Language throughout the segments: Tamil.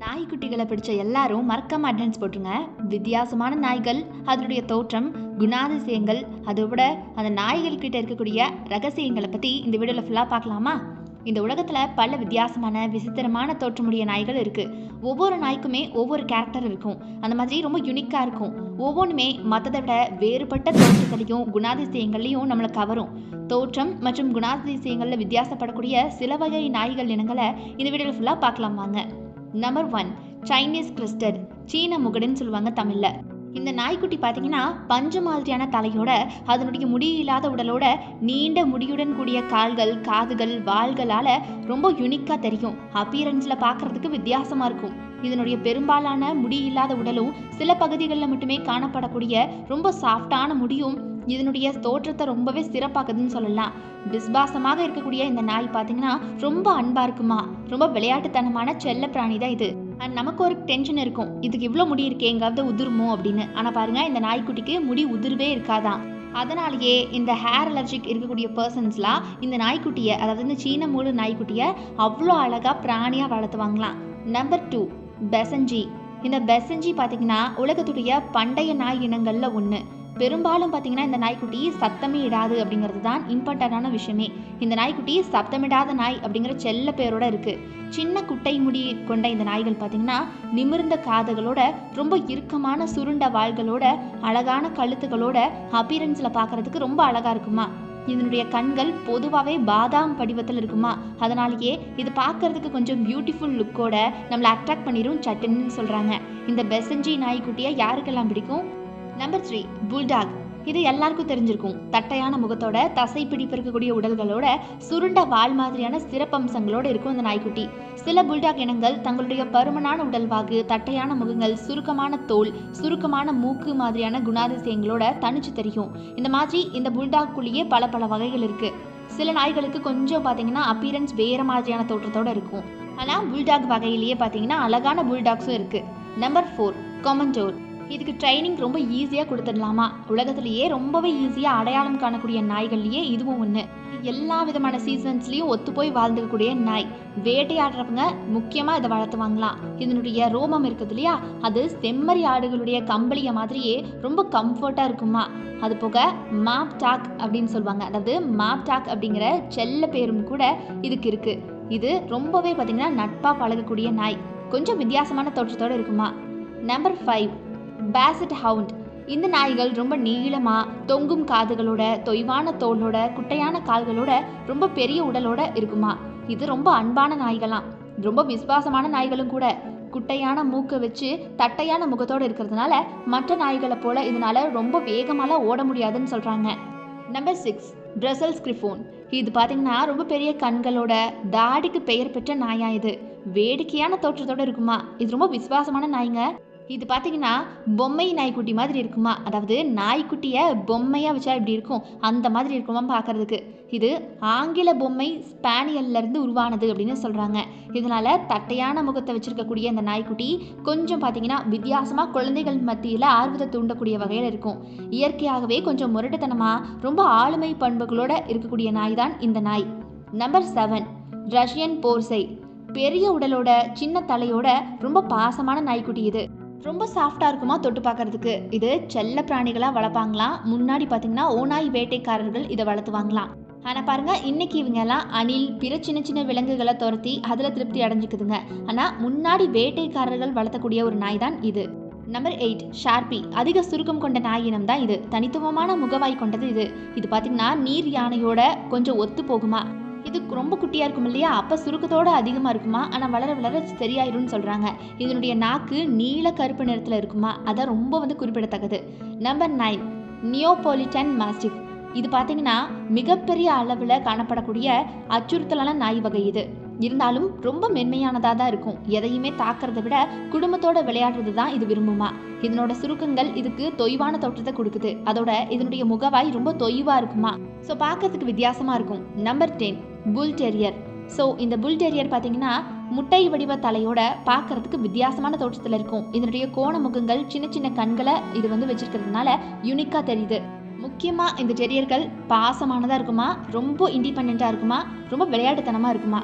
நாய்க்குட்டிகளை பிடிச்ச எல்லாரும் மறக்காம அட்டென்ஸ் போட்டுருங்க. வித்தியாசமான நாய்கள், அதனுடைய தோற்றம், குணாதிசயங்கள், அதை விட அந்த நாய்கள் கிட்ட இருக்கக்கூடிய ரகசியங்களை பற்றி இந்த வீடியோவில் ஃபுல்லாக பார்க்கலாமா? இந்த உலகத்தில் பல வித்தியாசமான விசித்திரமான தோற்றமுடைய நாய்கள் இருக்குது. ஒவ்வொரு நாய்க்குமே ஒவ்வொரு கேரக்டர் இருக்கும். அந்த மாதிரி ரொம்ப யூனிக்காக இருக்கும். ஒவ்வொன்றுமே மற்றதை விட வேறுபட்ட தோற்றத்திலையும் குணாதிசயங்கள்லையும் நம்மளை கவரும். தோற்றம் மற்றும் குணாதிசயங்களில் வித்தியாசப்படக்கூடிய சில வகை நாய்கள் இனங்களை இந்த வீடியோவில் ஃபுல்லாக பார்க்கலாம் வாங்க. நம்பர் 1, சைனீஸ் கிறிஸ்டட், சீன முகடுன்னு சொல்லுவாங்க தமிழில். இந்த நாய்க்குட்டி பார்த்தீங்கன்னா பஞ்சு மாதிரியான தலையோட, அதனுடைய முடி இல்லாத உடலோட, நீண்ட முடியுடன் கூடிய கால்கள், காதுகள், வால்களால் ரொம்ப யூனிக்காக தெரியும். அப்பியரன்ஸில் பார்க்குறதுக்கு வித்தியாசமாக இருக்கும். இதனுடைய பெரும்பாலான முடி இல்லாத உடலும் சில பகுதிகளில் மட்டுமே காணப்படக்கூடிய ரொம்ப சாஃப்டான முடியும் இதனுடைய தோற்றத்தை ரொம்பவே சிறப்பாக்குதுன்னு சொல்லலாம். விஸ்வாசமாக இருக்கக்கூடிய இந்த நாய் பார்த்தீங்கன்னா ரொம்ப அன்பாக இருக்குமா. ரொம்ப விளையாட்டுத்தனமான செல்ல பிராணி தான் இது. அண்ட் நமக்கு ஒரு டென்ஷன் இருக்கும், இதுக்கு இவ்வளோ முடி இருக்கே, எங்காவது உதிருமோ அப்படின்னு. ஆனால் பாருங்க, இந்த நாய்க்குட்டிக்கு முடி உதிர்வே இருக்காதான். அதனாலேயே இந்த ஹேர் அலர்ஜிக் இருக்கக்கூடிய பர்சன்ஸ்லாம் இந்த நாய்க்குட்டியை, அதாவது இந்த சீன மூடு நாய்க்குட்டியை அவ்வளோ அழகாக பிராணியாக வளர்த்துவாங்களாம். நம்பர் 2, பெசஞ்சி. இந்த பெசஞ்சி பார்த்தீங்கன்னா உலகத்துடைய பண்டைய நாய் இனங்களில் ஒன்று. பெரும்பாலும் பார்த்தீங்கன்னா இந்த நாய்க்குட்டி சத்தமே இடாது அப்படிங்கிறது தான் இம்பார்ட்டண்டான விஷயமே. இந்த நாய்க்குட்டி சத்தமிடாத நாய் அப்படிங்கிற செல்ல பேரோட இருக்குது. சின்ன குட்டை முடி கொண்ட இந்த நாய்கள் பார்த்தீங்கன்னா நிமிர்ந்த காதுகளோட, ரொம்ப இறுக்கமான சுருண்ட வாள்களோட, அழகான கழுத்துகளோட, அப்பியரன்ஸில் பார்க்குறதுக்கு ரொம்ப அழகாக இருக்குமா. இதனுடைய கண்கள் பொதுவாகவே பாதாம் படிவத்தில் இருக்குமா. அதனாலேயே இது பார்க்கறதுக்கு கொஞ்சம் பியூட்டிஃபுல் லுக்கோட நம்மளை அட்ராக்ட் பண்ணிடும் சட்டுன்னு சொல்கிறாங்க. இந்த பெசஞ்சி நாய்க்குட்டியை யாருக்கெல்லாம் பிடிக்கும்? Number 3, bulldog. இது எல்லாருக்கும் தெரிஞ்சிருக்கும். தட்டையான முகத்தோட, தசை பிடிப்பு இருக்கக்கூடிய உடல்களோட, சுருண்ட வால் மாதிரியான சிறப்பம்சங்களோடு இருக்கும் இந்த நாய்க்குட்டி. சில புல்டாக் இனங்கள் தங்களுடைய பருமனான உடல்வாகு, தட்டையான முகங்கள், சுருக்கமான தோல், சுருக்கமான மூக்கு மாதிரியான குணாதிசயங்களோட தனிச்சு தெரியும். இந்த மாதிரி இந்த புல்டாக்குள்ளேயே பல பல வகைகள் இருக்கு. சில நாய்களுக்கு கொஞ்சம் பார்த்தீங்கன்னா அப்பியரன்ஸ் வேற மாதிரியான தோற்றத்தோட இருக்கும். ஆனால் புல்டாக் வகையிலேயே பார்த்தீங்கன்னா அழகான புல்டாக்ஸும் இருக்கு. நம்பர் 4, கொமண்டோர். இதுக்கு ட்ரைனிங் ரொம்ப ஈஸியாக கொடுத்துடலாமா. உலகத்திலேயே ரொம்பவே ஈஸியாக அடையாளம் காணக்கூடிய நாய்கள்லேயே இதுவும் ஒன்று. எல்லா விதமான சீசன்ஸ்லேயும் ஒத்து போய் வாழ்ந்துக்கக்கூடிய நாய். வேட்டையாடுறவங்க முக்கியமாக இதை வளர்த்துவாங்களாம். இதனுடைய ரோமம் இருக்குது இல்லையா, அது செம்மறி ஆடுகளுடைய கம்பளிய மாதிரியே ரொம்ப கம்ஃபர்ட்டாக இருக்குமா. அது போக மாப் டாக் அப்படின்னு சொல்லுவாங்க. அதாவது மாப் டாக் அப்படிங்கிற செல்ல பேரும் கூட இதுக்கு இருக்குது. இது ரொம்பவே பார்த்திங்கன்னா நட்பாக பழகக்கூடிய நாய். கொஞ்சம் வித்தியாசமான தோற்றத்தோடு இருக்குமா. Number 5, Bassett hound. இந்த நாய்கள் ரொம்ப நீளமாக தொங்கும் காதுகளோட, தொய்வான தோலோட, குட்டையான கால்களோட, ரொம்ப பெரிய உடலோட இருக்குமா. இது ரொம்ப அன்பான நாய்களாம். ரொம்ப விசுவாசமான நாய்களும் கூட. குட்டையான மூக்கை வச்சு தட்டையான முகத்தோடு இருக்கிறதுனால மற்ற நாய்களை போல இதனால ரொம்ப வேகமாலாம் ஓட முடியாதுன்னு சொல்கிறாங்க. Number 6, Brussels griffon. இது பார்த்தீங்கன்னா ரொம்ப பெரிய கண்களோட, தாடிக்கு பெயர் பெற்ற நாயா. இது வேடிக்கையான தோற்றத்தோடு இருக்குமா. இது ரொம்ப விசுவாசமான நாய்ங்க. இது பார்த்தீங்கன்னா பொம்மை நாய்க்குட்டி மாதிரி இருக்குமா. அதாவது நாய்க்குட்டியை பொம்மையாக வச்சா எப்படி இருக்கும் அந்த மாதிரி இருக்குமா பார்க்கறதுக்கு. இது ஆங்கில பொம்மை ஸ்பானியல்லேருந்து உருவானது அப்படின்னு சொல்கிறாங்க. இதனால் தட்டையான முகத்தை வச்சுருக்கக்கூடிய அந்த நாய்க்குட்டி கொஞ்சம் பார்த்தீங்கன்னா வித்தியாசமாக குழந்தைகள் மத்தியில் ஆர்வத்தை தூண்டக்கூடிய வகையில் இருக்கும். இயற்கையாகவே கொஞ்சம் முரட்டுத்தனமாக ரொம்ப ஆளுமை பண்புகளோடு இருக்கக்கூடிய நாய் தான் இந்த நாய். Number 7, Russian borzoi. பெரிய உடலோட, சின்ன தலையோட, ரொம்ப பாசமான நாய்க்குட்டி. இது ரொம்ப சாஃப்டாக இருக்குமா தொட்டு பார்க்கறதுக்கு. இது செல்ல பிராணிகளாக வளர்ப்பாங்களாம். முன்னாடி பார்த்தீங்கன்னா ஓநாய் வேட்டைக்காரர்கள் இதை வளர்த்துவாங்களாம். ஆனால் பாருங்கள், இன்றைக்கி இவங்க எல்லாம் அணில், பிற சின்ன சின்ன விலங்குகளை துரத்தி அதில் திருப்தி அடைஞ்சிக்குதுங்க. ஆனால் முன்னாடி வேட்டைக்காரர்கள் வளர்த்தக்கூடிய ஒரு நாய் தான் இது. Number 8, Sharpe. அதிக சுருக்கம் கொண்ட நாய் இனம் தான் இது. தனித்துவமான முகவாய் கொண்டது இது. இது பார்த்திங்கன்னா நீர் யானையோட கொஞ்சம் ஒத்து போகுமா. இது ரொம்ப குட்டியாக இருக்கும் இல்லையா, அப்போ சுருக்கத்தோடு அதிகமாக இருக்குமா. ஆனால் வளர வளர சரியாயிரும்னு சொல்கிறாங்க. இதனுடைய நாக்கு நீல கருப்பு நிறத்தில் இருக்குமா. அதான் ரொம்ப குறிப்பிடத்தக்கது. Number 9, Neapolitan mastiff. இது பார்த்தீங்கன்னா மிகப்பெரிய அளவில் காணப்படக்கூடிய அச்சுறுத்தலான நாய் வகை. இது இருந்தாலும் ரொம்ப மென்மையானதாக தான் இருக்கும். எதையுமே தாக்கிறத விட குடும்பத்தோட விளையாடுறது தான் இது விரும்புமா. இதனோட சுருக்கங்கள் இதுக்கு தொய்வான தோற்றத்தை கொடுக்குது. அதோட இதனுடைய முகவாய் ரொம்ப தொய்வாக இருக்குமா. ஸோ பார்க்கறதுக்கு வித்தியாசமாக இருக்கும். நம்பர் 10, புல் டெரியர். ஸோ இந்த புல் டெரியர் பார்த்தீங்கன்னா முட்டை வடிவ தலையோட பார்க்கறதுக்கு வித்தியாசமான தோற்றத்தில் இருக்கும். இதனுடைய கோண முகங்கள், சின்ன சின்ன கண்களை இது வச்சிருக்கிறதுனால யூனிக்காக தெரியுது. முக்கியமாக இந்த டெரியர்கள் பாசமானதாக இருக்குமா, ரொம்ப இண்டிபெண்ட்டாக இருக்குமா, ரொம்ப விளையாட்டுத்தனமாக இருக்குமா.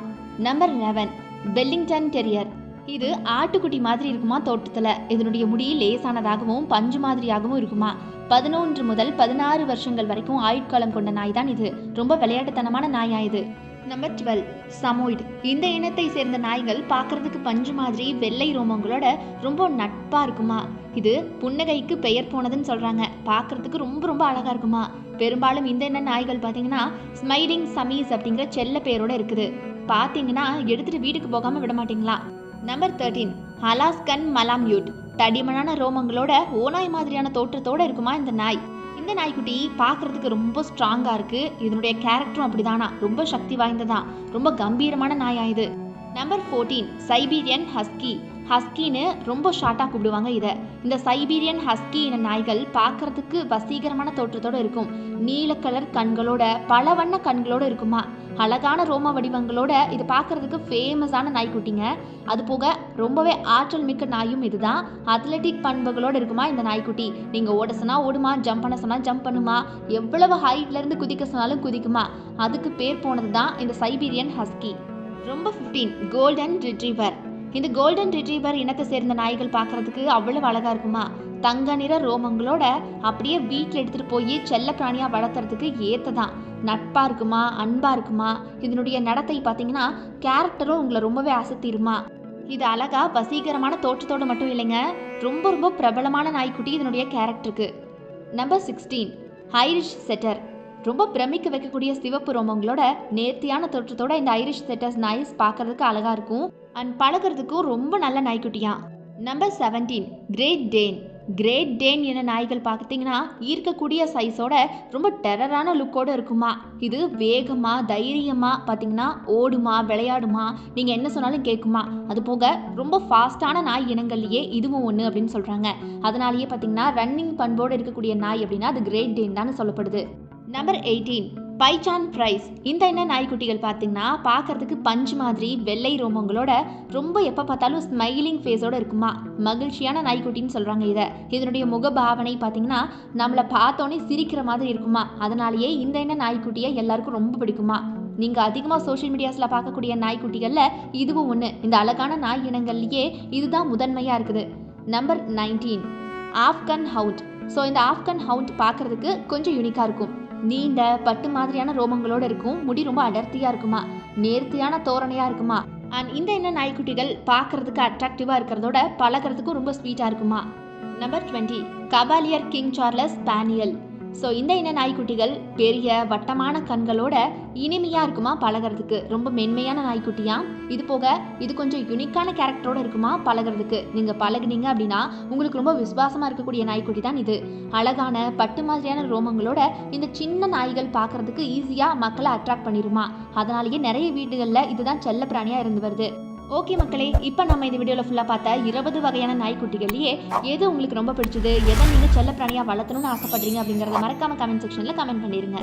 Number 11, Wellington terrier. இது ஆட்டுக்குட்டி மாதிரி இருக்குமா தோட்டத்துல. இதனுடைய முடி லேசானதாகவும் பஞ்சு மாதிரியாகவும் இருக்குமா. 11 முதல் 16 வருஷங்கள் வரைக்கும் ஆயுட்காலம் கொண்ட நாய் தான் இது. ரொம்ப விளையாட்டுத்தனமான நாயா இது. நம்பர் 12 சமோய்டு. இந்த இனத்தை சேர்ந்த நாய்கள் பார்க்கறதுக்கு பஞ்சு மாதிரி வெள்ளை ரோமங்களோட ரொம்ப நட்பா இருக்குமா. இது புன்னகைக்கு பெயர் போனதுன்னு சொல்றாங்க. பார்க்கறதுக்கு ரொம்ப ரொம்ப அழகா இருக்குமா. பெரும்பாலும் இந்த இன நாய்கள் பார்த்தீங்கன்னா ஸ்மைலிங் சமீஸ் அப்படிங்கிற செல்ல பெயரோட இருக்குது. பார்த்தீங்கன்னா எடுத்துட்டு வீட்டுக்கு போகாம விட மாட்டீங்களா. Number 13 Alaskan malamute. தடிமனான ரோமங்களோட ஓநாய் மாதிரியான தோற்றத்தோட இருக்குமா இந்த நாய். இந்த நாய்க்குட்டி பார்க்கறதுக்கு ரொம்ப ஸ்ட்ராங்கா இருக்கு. இதனுடைய கேரக்டரும் அப்படிதானா, ரொம்ப சக்தி வாய்ந்ததான், ரொம்ப கம்பீரமான நாயா இது. Number 14 Siberian husky. ஹஸ்கின்னு ரொம்ப ஷார்ட்டாக கூப்பிடுவாங்க இதை. இந்த சைபீரியன் ஹஸ்கி இன நாய்கள் பார்க்கறதுக்கு வசீகரமான தோற்றத்தோடு இருக்கும். நீல கலர் கண்களோட பல வண்ண கண்களோடு இருக்குமா. அழகான ரோம வடிவங்களோட இது பார்க்கறதுக்கு ஃபேமஸான நாய்க்குட்டிங்க. அது போக ரொம்பவே ஆற்றல் மிக்க நாயும் இதுதான். அத்லெட்டிக் பண்புகளோடு இருக்குமா இந்த நாய்க்குட்டி. நீங்கள் ஓட சொன்னால் ஓடுமா, ஜம்ப் பண்ண சொன்னால் ஜம்ப் பண்ணுமா, எவ்வளவு ஹைட்லேருந்து குதிக்க சொன்னாலும் குதிக்குமா. அதுக்கு பேர் போனது தான் இந்த சைபீரியன் ஹஸ்கி. ரொம்ப 15 கோல்டன் ரிட்ரீவர். இந்த கோல்டன் ரிட்ரீவர் இனத்தை சேர்ந்த நாய்கள் பார்க்கறதுக்கு அவ்வளவு அழகா இருக்குமா. தங்க நிற ரோமங்களோட அப்படியே வீட்டில் எடுத்துகிட்டு போய் செல்ல பிராணியாக வளர்த்துறதுக்கு ஏற்றதான். நட்பாக இருக்குமா, அன்பாக இருக்குமா. இதனுடைய நடத்தை பார்த்தீங்கன்னா கேரக்டரும் உங்களை ரொம்பவே அசத்திருமா. இது அழகா வசீகரமான தோற்றத்தோடு மட்டும் இல்லைங்க, ரொம்ப ரொம்ப பிரபலமான நாய்க்குட்டி இதனுடைய கேரக்டருக்கு. Number 16 Irish setter. ரொம்ப பிரமிக்க வைக்கக்கூடிய சிவப்பு ரோமங்களோட நேர்த்தியான தோற்றத்தோட இந்த ஐரிஷ் செட்டர்ஸ் நாய்ஸ் பார்க்கறதுக்கு அழகா இருக்கும் அண்ட் பழகிறதுக்கும் ரொம்ப நல்ல நாய்க்குட்டியா. Number 17 great Dane. Great Dane என நாய்கள் பார்த்தீங்கன்னா ஈர்க்கக்கூடிய சைஸோட ரொம்ப டெரரான லுக்கோட இருக்குமா. இது வேகமா தைரியமா பார்த்தீங்கன்னா ஓடுமா, விளையாடுமா, நீங்கள் என்ன சொன்னாலும் கேட்குமா. அது போக ரொம்ப ஃபாஸ்டான நாய் இனங்கள்லேயே இதுவும் ஒன்று அப்படின்னு சொல்கிறாங்க. அதனாலேயே பார்த்தீங்கன்னா ரன்னிங் பண்போடு இருக்கக்கூடிய நாய் அப்படின்னா அது கிரேட் டேன் தான் சொல்லப்படுது. Number 18 bichon frise. இந்த என்ன நாய்க்குட்டிகள் பார்த்தீங்கன்னா பார்க்கறதுக்கு பஞ்சு மாதிரி வெள்ளை ரோமங்களோட ரொம்ப எப்போ பார்த்தாலும் ஸ்மைலிங் ஃபேஸோட இருக்குமா. மகிழ்ச்சியான நாய்க்குட்டின்னு சொல்கிறாங்க இதை. இதனுடைய முகபாவனை பார்த்தீங்கன்னா நம்மளை பார்த்தோன்னே சிரிக்கிற மாதிரி இருக்குமா. அதனாலேயே இந்த என்ன நாய்க்குட்டியை எல்லாருக்கும் ரொம்ப பிடிக்குமா. நீங்கள் அதிகமாக சோஷியல் மீடியாஸில் பார்க்கக்கூடிய நாய்க்குட்டிகளில் இதுவும் ஒன்று. இந்த அழகான நாய் இனங்கள்லேயே இதுதான் முதன்மையாக இருக்குது. Number 19 Afghan hound. ஸோ இந்த ஆப்கன் ஹவுண்ட் பார்க்கறதுக்கு கொஞ்சம் யூனிக்காக இருக்கும். நீண்ட பட்டு மாதிரியான ரோமங்களோடு இருக்கும். முடி ரொம்ப அடர்த்தியாக இருக்குமா, நேர்த்தியான தோரணையாக இருக்குமா. அண்ட் இந்த என்ன நாய்க்குட்டிகள் பார்க்கறதுக்கு அட்ராக்டிவாக இருக்கிறதோட பழகிறதுக்கும் ரொம்ப ஸ்வீட்டாக இருக்குமா. Number 20 Cavalier king Charles spaniel. So இந்த இன நாய்க்குட்டிகள் பெரிய வட்டமான கண்களோட இனிமையாக இருக்குமா பழகிறதுக்கு. ரொம்ப மென்மையான நாய்க்குட்டியா. இது போக இது கொஞ்சம் யுனிக்கான கேரக்டரோட இருக்குமா பழகிறதுக்கு. நீங்கள் பழகுனீங்க அப்படின்னா உங்களுக்கு ரொம்ப விசுவாசமாக இருக்கக்கூடிய நாய்க்குட்டி தான் இது. அழகான பட்டு மாதிரியான ரோமங்களோட இந்த சின்ன நாய்கள் பார்க்கறதுக்கு ஈஸியாக மக்களை அட்ராக்ட் பண்ணிடுமா. அதனாலேயே நிறைய வீடுகளில் இதுதான் செல்ல பிராணியாக இருந்து வருது. ஓகே மக்களே, இப்போ நம்ம இந்த வீடியோவில் ஃபுல்லாக பார்த்த 20 வகையான நாய்க்குட்டிகள்லையே எது உங்களுக்கு ரொம்ப பிடிச்சது, எதை நீங்கள் செல்ல பிராணியாக வளர்த்தணும்னு ஆசைப்படுறீங்க அப்படிங்கிறத மறக்காம கமெண்ட் செக்ஷனில் கமெண்ட் பண்ணிடுங்க.